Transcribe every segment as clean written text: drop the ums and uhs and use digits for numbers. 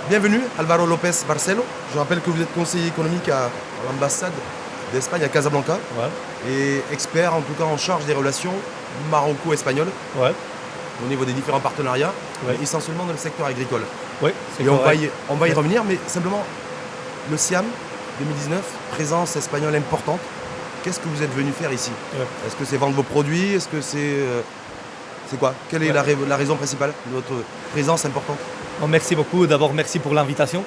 Bienvenue, Álvaro López Barcelo. Je rappelle que vous êtes conseiller économique à l'ambassade d'Espagne à Casablanca Ouais, et expert en tout cas en charge des relations maroco-espagnoles ouais, au niveau des différents partenariats, ouais, mais essentiellement dans le secteur agricole. ouais, c'est Et correct. on va y Ouais. revenir, mais simplement, le SIAM 2019, présence espagnole importante. Qu'est-ce que vous êtes venu faire ici? Ouais. Est-ce que c'est vendre vos produits? Est-ce que c'est quoi? Quelle est Ouais. la raison principale de votre présence importante? Bon, merci beaucoup. D'abord, merci pour l'invitation.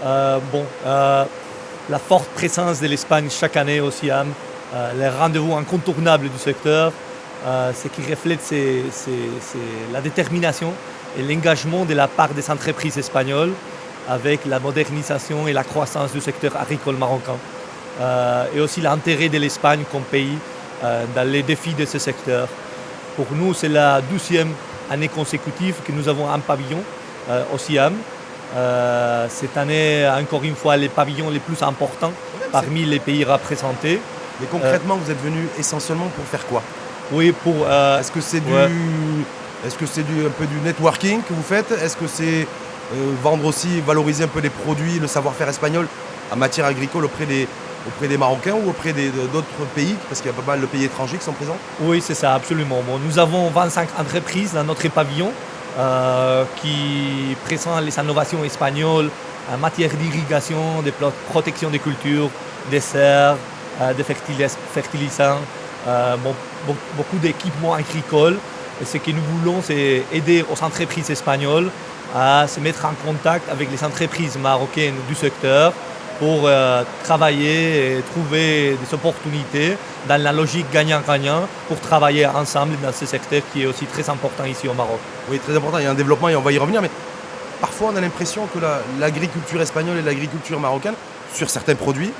La forte présence de l'Espagne chaque année au SIAM, les rendez-vous incontournables du secteur, ce qui reflète c'est la détermination et l'engagement de la part des entreprises espagnoles avec la modernisation et la croissance du secteur agricole marocain. Et aussi l'intérêt de l'Espagne comme pays dans les défis de ce secteur. Pour nous, c'est la 12e année consécutive que nous avons un pavillon au SIAM. Cette année, encore une fois, les pavillons les plus importants parmi les pays représentés. Mais concrètement, vous êtes venu essentiellement pour faire quoi? Oui, pour... Est-ce que c'est ouais. un peu du networking que vous faites? Est-ce que c'est vendre aussi, valoriser un peu les produits, le savoir-faire espagnol en matière agricole auprès des Marocains ou auprès d'autres pays? Parce qu'il y a pas mal de pays étrangers qui sont présents. Oui, c'est ça, absolument. Bon, nous avons 25 entreprises dans notre pavillon qui présentent les innovations espagnoles en matière d'irrigation, de protection des cultures, des serres, des fertilisants, beaucoup d'équipements agricoles. Et ce que nous voulons, c'est aider aux entreprises espagnoles à se mettre en contact avec les entreprises marocaines du secteur pour travailler et trouver des opportunités dans la logique gagnant-gagnant pour travailler ensemble dans ce secteur qui est aussi très important ici au Maroc. Oui, très important, il y a un développement et on va y revenir, mais parfois on a l'impression que l'agriculture espagnole et l'agriculture marocaine, sur certains produits,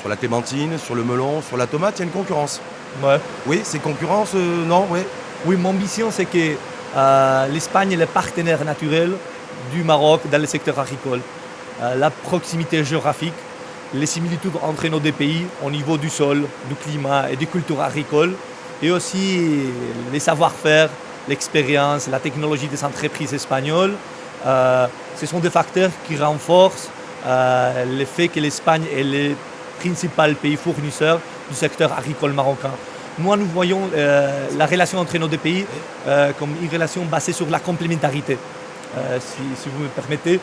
sur la clémentine, sur le melon, sur la tomate, il y a une concurrence. Ouais. Oui, c'est concurrence, non, oui. Oui, mon ambition, c'est que l'Espagne est le partenaire naturel du Maroc dans le secteur agricole. La proximité géographique, les similitudes entre nos deux pays au niveau du sol, du climat et des cultures agricoles, et aussi les savoir-faire, l'expérience, la technologie des entreprises espagnoles. Ce sont des facteurs qui renforcent le fait que l'Espagne est le principal pays fournisseur du secteur agricole marocain. Nous voyons la relation entre nos deux pays comme une relation basée sur la complémentarité. Si vous me permettez,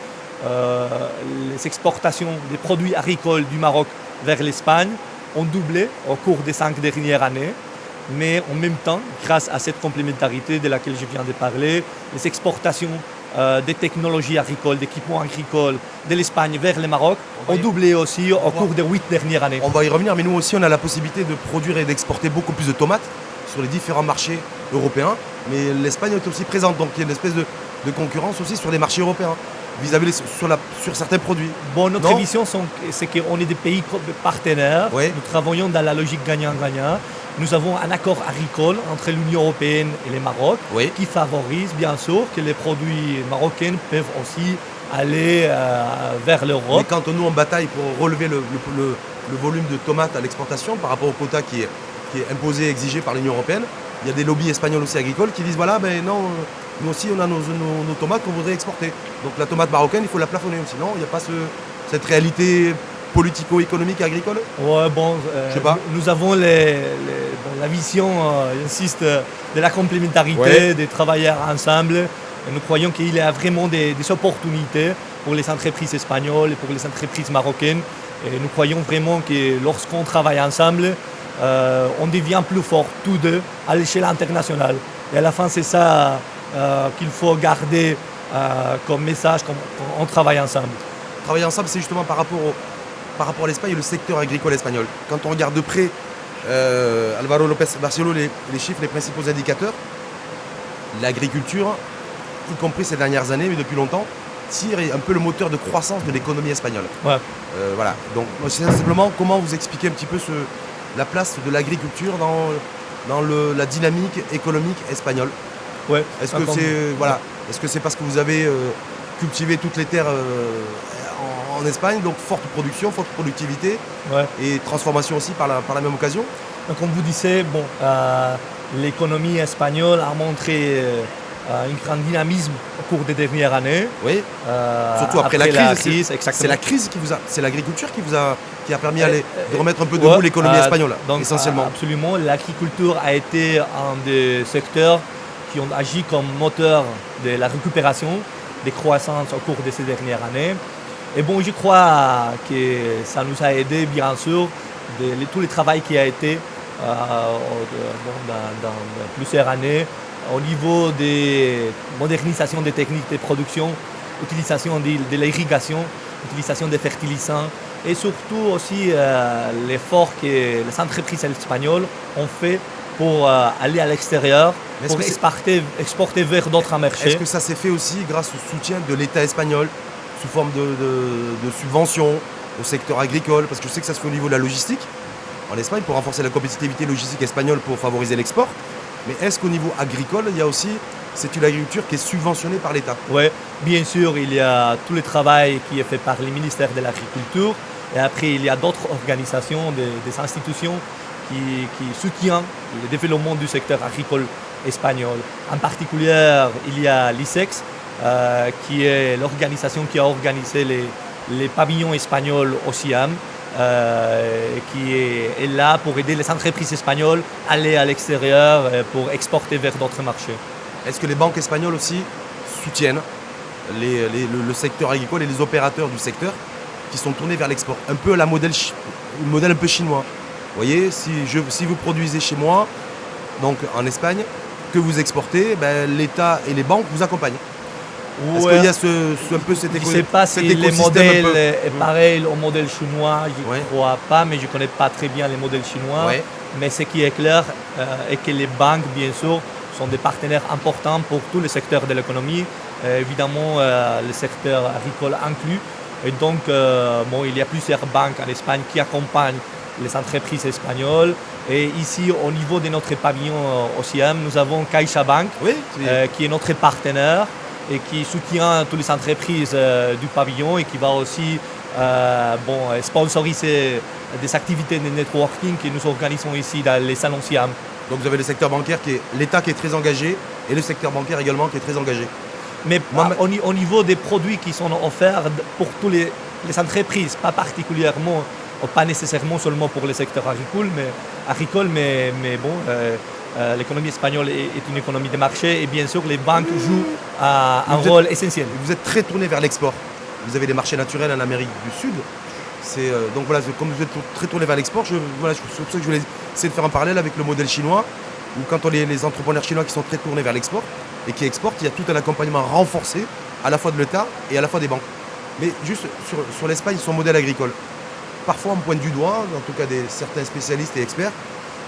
les exportations des produits agricoles du Maroc vers l'Espagne ont doublé au cours des 5 dernières années. Mais en même temps, grâce à cette complémentarité de laquelle je viens de parler, les exportations des technologies agricoles, d'équipements agricoles de l'Espagne vers le Maroc ont doublé aussi au cours des 8 dernières années. On va y revenir, mais nous aussi on a la possibilité de produire et d'exporter beaucoup plus de tomates sur les différents marchés européens. Mais l'Espagne est aussi présente, donc il y a une espèce de concurrence aussi sur les marchés européens, vis-à-vis sur certains produits. Bon, notre Non vision, c'est qu'on est des pays partenaires. Oui. Nous travaillons dans la logique gagnant-gagnant. Nous avons un accord agricole entre l'Union européenne et le Maroc Oui. qui favorise bien sûr que les produits marocains peuvent aussi aller vers Mais l'Europe. quand nous on bataille pour relever le volume de tomates à l'exportation par rapport au quota qui est imposé et exigé par l'Union européenne, il y a des lobbies espagnols aussi agricoles qui disent voilà, ben non, nous aussi on a nos tomates qu'on voudrait exporter. Donc la tomate marocaine, il faut la plafonner aussi. Non, il n'y a pas cette réalité politico-économique et agricole? Ouais, bon, Je sais pas. nous avons la vision, j'insiste, de la complémentarité, Ouais. de travailler ensemble. Et nous croyons qu'il y a vraiment des opportunités pour les entreprises espagnoles et pour les entreprises marocaines. Et nous croyons vraiment que lorsqu'on travaille ensemble, on devient plus fort tous deux à l'échelle internationale. Et à la fin, c'est ça qu'il faut garder comme message quand on travaille ensemble. Travailler ensemble, c'est justement par rapport à l'Espagne et le secteur agricole espagnol. Quand on regarde de près Álvaro López Barcelo, les chiffres, les principaux indicateurs, l'agriculture, y compris ces dernières années, mais depuis longtemps, tire un peu le moteur de croissance de l'économie espagnole. Ouais. Voilà. Donc c'est simplement comment vous expliquez un petit peu la place de l'agriculture dans la dynamique économique espagnole. Ouais. Est-ce que c'est voilà, est-ce que c'est parce que vous avez cultivé toutes les terres en Espagne, donc forte production, forte productivité Ouais. et transformation aussi par la même occasion? Donc, comme vous disiez, bon, l'économie espagnole a montré un grand dynamisme au cours des dernières années. Oui. Surtout après la crise. Exactement. C'est la crise c'est l'agriculture qui a permis de remettre un peu Ouais, debout l'économie espagnole, donc, essentiellement. absolument, l'agriculture a été un des secteurs qui ont agi comme moteur de la récupération des croissances au cours de ces dernières années. Et bon, je crois que ça nous a aidé, bien sûr, tout le travail qui a été dans plusieurs années au niveau des modernisations des techniques de production, utilisation de l'irrigation, utilisation des fertilisants et surtout aussi l'effort que les entreprises espagnoles ont fait pour aller à l'extérieur, pour exporter vers d'autres marchés. Est-ce que ça s'est fait aussi grâce au soutien de l'État espagnol sous forme de subventions au secteur agricole? Parce que je sais que ça se fait au niveau de la logistique en Espagne pour renforcer la compétitivité logistique espagnole pour favoriser l'export. Mais est-ce qu'au niveau agricole, il y a aussi, c'est une agriculture qui est subventionnée par l'État? Oui, bien sûr, il y a tout le travail qui est fait par le ministère de l'Agriculture. Et après, il y a d'autres organisations, des institutions qui soutiennent le développement du secteur agricole espagnol. En particulier, il y a l'ISEX, qui est l'organisation qui a organisé les pavillons espagnols au SIAM, qui est là pour aider les entreprises espagnoles à aller à l'extérieur pour exporter vers d'autres marchés. Est-ce que les banques espagnoles aussi soutiennent le secteur agricole et les opérateurs du secteur qui sont tournés vers l'export? Un peu le modèle un peu chinois. Vous voyez, si vous produisez chez moi, donc en Espagne, que vous exportez, l'État et les banques vous accompagnent. Est-ce qu'il y a un peu cet écosystème? Je ne sais pas si le modèle est pareil au modèle chinois, je ne crois pas, mais je ne connais pas très bien les modèles chinois. Ouais. Mais ce qui est clair est que les banques, bien sûr, sont des partenaires importants pour tous les secteurs de l'économie, évidemment le secteur agricole inclus. Et donc, il y a plusieurs banques en Espagne qui accompagnent les entreprises espagnoles. Et ici, au niveau de notre pavillon au SIAM, nous avons CaixaBank, qui est notre partenaire et qui soutient toutes les entreprises du pavillon et qui va aussi sponsoriser des activités de networking que nous organisons ici dans les salons SIAM. Donc vous avez le secteur bancaire l'État qui est très engagé et le secteur bancaire également qui est très engagé. Mais au niveau des produits qui sont offerts pour toutes les entreprises, pas particulièrement, pas nécessairement seulement pour le secteur agricole, mais l'économie espagnole est une économie de marché et bien sûr les banques jouent un rôle essentiel. Vous êtes très tourné vers l'export. Vous avez des marchés naturels en Amérique du Sud. Donc voilà, comme vous êtes très tourné vers l'export, c'est pour ça que je voulais essayer de faire un parallèle avec le modèle chinois, où quand on les entrepreneurs chinois qui sont très tournés vers l'export et qui exportent, il y a tout un accompagnement renforcé à la fois de l'État et à la fois des banques. Mais juste sur l'Espagne, son modèle agricole. Parfois on pointe du doigt, en tout cas certains spécialistes et experts,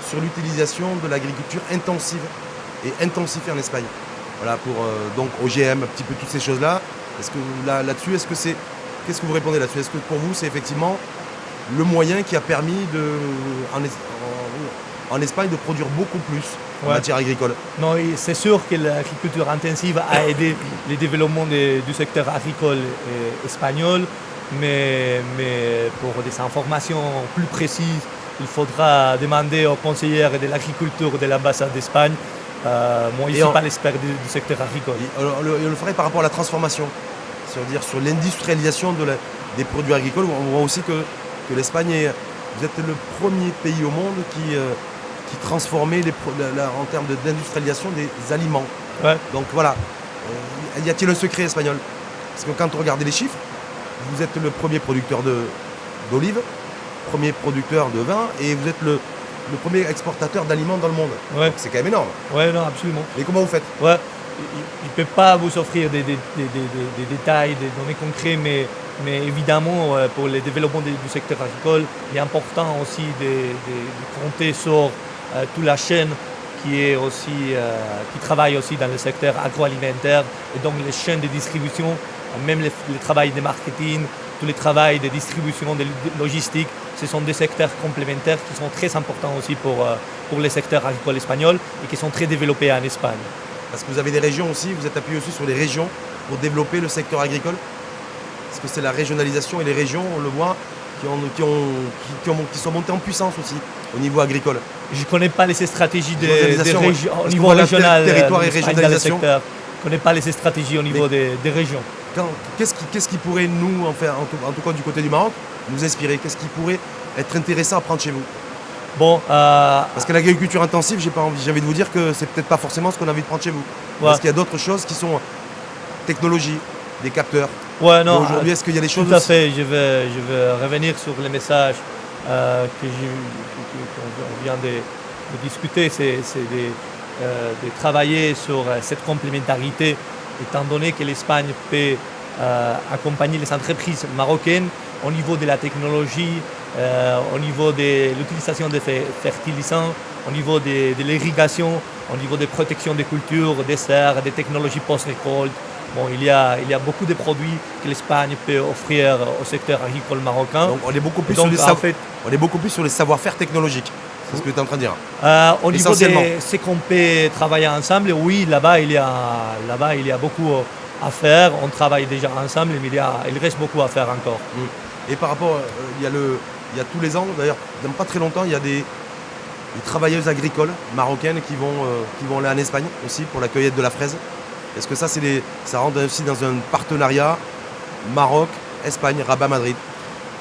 sur l'utilisation de l'agriculture intensive et intensifiée en Espagne. Voilà, pour donc OGM, un petit peu toutes ces choses-là. Est-ce que là-dessus, qu'est-ce que vous répondez là-dessus? Est-ce que pour vous, c'est effectivement le moyen qui a permis en Espagne de produire beaucoup plus en matière agricole? Non, c'est sûr que l'agriculture intensive a aidé le développement du secteur agricole espagnol, mais pour des informations plus précises, il faudra demander aux conseillères de l'agriculture de l'ambassade d'Espagne. Moi, je ne suis pas l'expert du secteur agricole. On le ferait par rapport à la transformation, c'est-à-dire sur l'industrialisation des produits agricoles. On voit aussi que l'Espagne, vous êtes le premier pays au monde qui transformait en termes d'industrialisation des aliments. Ouais. Donc voilà, y a-t-il un secret espagnol? Parce que quand on regarde les chiffres, vous êtes le premier producteur d'olives, premier producteur de vin et vous êtes le premier exportateur d'aliments dans le monde. Ouais. C'est quand même énorme. Oui, non, absolument. Mais comment vous faites? Ouais. Il ne peut pas vous offrir des détails, des données concrètes, mais évidemment, pour le développement du secteur agricole, il est important aussi de compter sur toute la chaîne qui travaille aussi dans le secteur agroalimentaire, et donc les chaînes de distribution, même le travail de marketing, tout le travail de distribution, de logistique, ce sont des secteurs complémentaires qui sont très importants aussi pour le secteur agricole espagnol et qui sont très développés en Espagne. Parce que vous avez des régions aussi, vous êtes appuyé aussi sur les régions pour développer le secteur agricole? Parce que c'est la régionalisation et les régions, on le voit, qui sont montées en puissance aussi au niveau agricole. Je ne connais pas les stratégies au Est-ce niveau qu'on a régional, territoire et régionalisation? ne connais pas les stratégies au niveau des régions. Qu'est-ce qui pourrait nous, enfin, en tout cas du côté du Maroc, nous inspirer? Qu'est-ce qui pourrait être intéressant à prendre chez vous? Bon, Parce que l'agriculture intensive, j'ai envie de vous dire que c'est peut-être pas forcément ce qu'on a envie de prendre chez vous. Ouais. Est-ce qu'il y a d'autres choses qui sont technologie, des capteurs? ouais, non, Aujourd'hui, est-ce qu'il y a des choses tout à aussi fait. Je vais revenir sur les messages qu'on vient de discuter. C'est de travailler sur cette complémentarité, étant donné que l'Espagne peut accompagner les entreprises marocaines au niveau de la technologie, au niveau de l'utilisation des fertilisants, au niveau de l'irrigation, au niveau de protection des cultures, des serres, des technologies post-récolte. Bon, il y a beaucoup de produits que l'Espagne peut offrir au secteur agricole marocain. Donc on est beaucoup plus, Donc, on est beaucoup plus sur les savoir-faire technologiques. C'est ce que tu es en train de dire. Au niveau de ce qu'on peut travailler ensemble, oui, là-bas il y a beaucoup à faire. On travaille déjà ensemble, mais il reste beaucoup à faire encore. Et par rapport, il y a tous les ans, d'ailleurs, dans pas très longtemps, il y a des travailleuses agricoles marocaines qui vont aller en Espagne aussi pour la cueillette de la fraise. Est-ce que ça rentre aussi dans un partenariat Maroc, Espagne, Rabat, Madrid?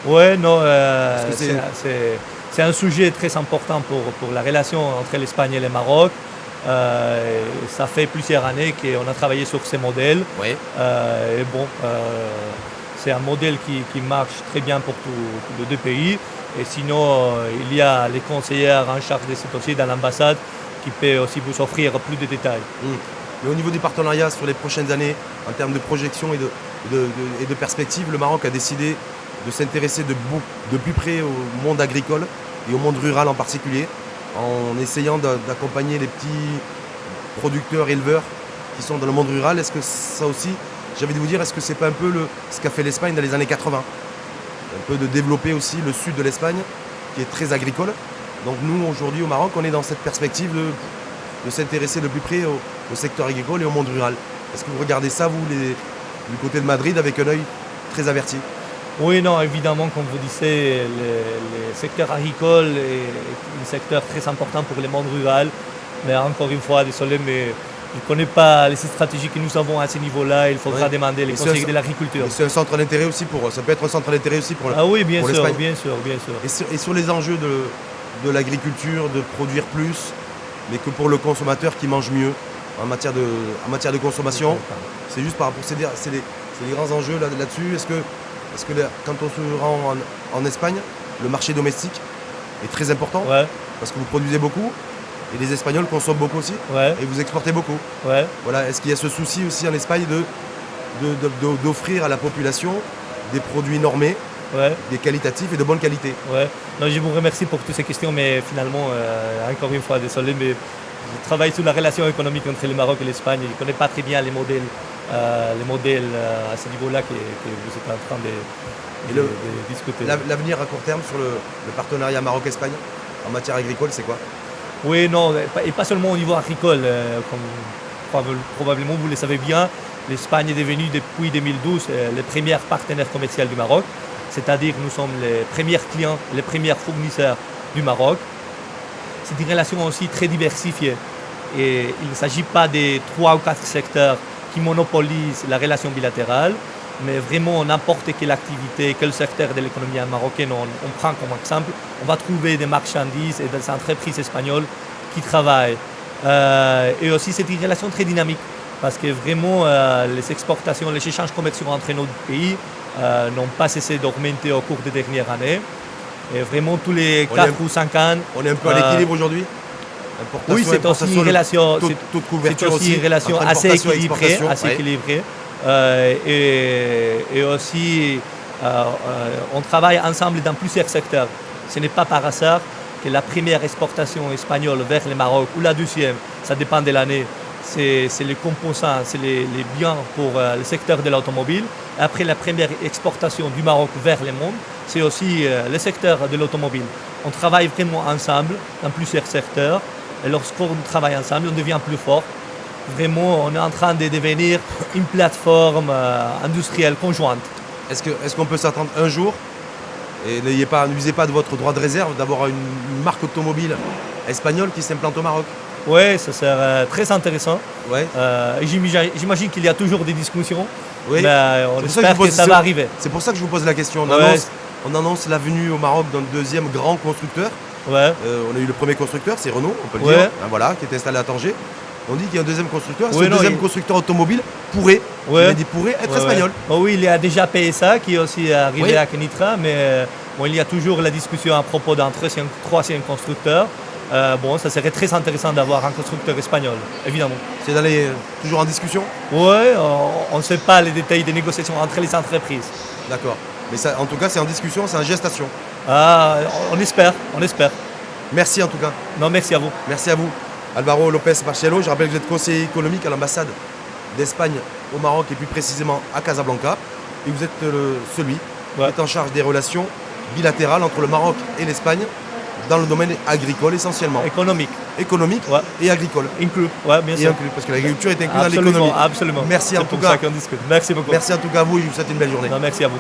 Ouais, non, que c'est un sujet très important pour la relation entre l'Espagne et le Maroc. Ça fait plusieurs années qu'on a travaillé sur ces modèles. Oui. Et bon, c'est un modèle qui marche très bien pour tous les deux pays. Et sinon, il y a les conseillères en charge de ce dossier dans l'ambassade qui peut aussi vous offrir plus de détails. Mais au niveau du partenariat sur les prochaines années, en termes de projection et de perspective, le Maroc a décidé de s'intéresser de plus près au monde agricole et au monde rural en particulier, en essayant d'accompagner les petits producteurs, éleveurs qui sont dans le monde rural. Est-ce que ça aussi, j'ai envie de vous dire, est-ce que c'est pas un peu ce qu'a fait l'Espagne dans les années 80? Un peu de développer aussi le sud de l'Espagne, qui est très agricole. Donc nous, aujourd'hui, au Maroc, on est dans cette perspective de s'intéresser de plus près au secteur agricole et au monde rural. Est-ce que vous regardez ça, vous, du côté de Madrid, avec un œil très averti? Oui, non, évidemment, comme vous disiez, le secteur agricole est un secteur très important pour le monde rural. Mais encore une fois, désolé, mais je ne connais pas les stratégies que nous avons à ce niveau-là. Il faudra demander les conseils de l'agriculture. C'est un centre d'intérêt aussi ça peut être un centre d'intérêt aussi pour Ah oui, bien pour sûr, l'Espagne. bien sûr, bien sûr. Et sur les enjeux de l'agriculture, de produire plus, mais que pour le consommateur qui mange mieux en matière de consommation, c'est juste par rapport, c'est les grands enjeux là-dessus. Est-ce que quand on se rend en Espagne, le marché domestique est très important, Ouais, parce que vous produisez beaucoup et les Espagnols consomment beaucoup aussi ouais, et vous exportez beaucoup. ouais. Voilà, est-ce qu'il y a ce souci aussi en Espagne d'offrir à la population des produits normés, Ouais, des qualitatifs et de bonne qualité? ouais. Non, je vous remercie pour toutes ces questions, mais finalement, encore une fois, désolé, mais je travaille sur la relation économique entre le Maroc et l'Espagne. Je ne connais pas très bien les modèles à ce niveau-là que vous êtes en train de discuter. L'avenir à court terme sur le partenariat Maroc-Espagne en matière agricole, c'est quoi? Oui, non, et pas seulement au niveau agricole, comme probablement vous le savez bien, l'Espagne est devenue depuis 2012 le premier partenaire commercial du Maroc, c'est-à-dire nous sommes les premiers clients, les premiers fournisseurs du Maroc. C'est une relation aussi très diversifiée et il ne s'agit pas de 3 ou 4 secteurs qui monopolisent la relation bilatérale, mais vraiment n'importe quelle activité, quel secteur de l'économie marocaine on prend comme exemple, on va trouver des marchandises et des entreprises espagnoles qui travaillent. Et aussi c'est une relation très dynamique parce que vraiment les exportations, les échanges commerciaux entre nos pays n'ont pas cessé d'augmenter au cours des dernières années. Et vraiment tous les 4 ou 5 ans. On est un peu à l'équilibre aujourd'hui? Oui, c'est aussi une relation, toute couverture aussi une relation entre assez importation et équilibrée. exportation, Assez ouais. équilibrée. Et aussi, on travaille ensemble dans plusieurs secteurs. Ce n'est pas par hasard que la première exportation espagnole vers le Maroc ou la deuxième, ça dépend de l'année, c'est les composants, c'est les biens pour le secteur de l'automobile. Après la première exportation du Maroc vers le monde, c'est aussi le secteur de l'automobile. On travaille vraiment ensemble dans plusieurs secteurs. Et lorsqu'on travaille ensemble, on devient plus fort. Vraiment, on est en train de devenir une plateforme industrielle conjointe. Est-ce qu'on peut s'attendre un jour, et n'abusez pas de votre droit de réserve, d'avoir une marque automobile espagnole qui s'implante au Maroc? Ouais, ça sert très intéressant. Ouais. Et j'imagine qu'il y a toujours des discussions, Oui. mais on C'est pour ça que je espère vous que pose- ça va arriver. C'est pour ça que je vous pose la question. Ouais. On annonce la venue au Maroc d'un deuxième grand constructeur. Ouais. On a eu le premier constructeur, c'est Renault, on peut le Ouais. dire, hein, voilà, qui est installé à Tanger. On dit qu'il y a un deuxième constructeur. Ouais, Ce non, deuxième il- constructeur automobile pourrait, Ouais. il a dit pourrait être Ouais, espagnol. ouais. Oh oui, il y a déjà PSA qui est aussi arrivé Oui. à Kenitra, mais bon, il y a toujours la discussion à propos d'un troisième constructeur. Bon, ça serait très intéressant d'avoir un constructeur espagnol, évidemment. C'est d'aller toujours en discussion. Ouais, on ne sait pas les détails des négociations entre les entreprises. D'accord. Mais ça, en tout cas, c'est en discussion, c'est en gestation. Ah, on espère, on espère. Merci en tout cas. Non, merci à vous. Merci à vous. Alvaro Lopez Marcelo, je rappelle que vous êtes conseiller économique à l'ambassade d'Espagne au Maroc et plus précisément à Casablanca. Et vous êtes celui qui Ouais. est en charge des relations bilatérales entre le Maroc et l'Espagne dans le domaine agricole essentiellement. Économique, Économique Ouais. et agricole. inclus, ouais, bien Et sûr. inclus, parce que l'agriculture est incluse dans Absolument, l'économie. absolument. Merci en C'est tout pour cas. ça qu'on discute. Merci beaucoup. Merci en tout cas à vous et je vous souhaite une belle journée. Non, merci à vous.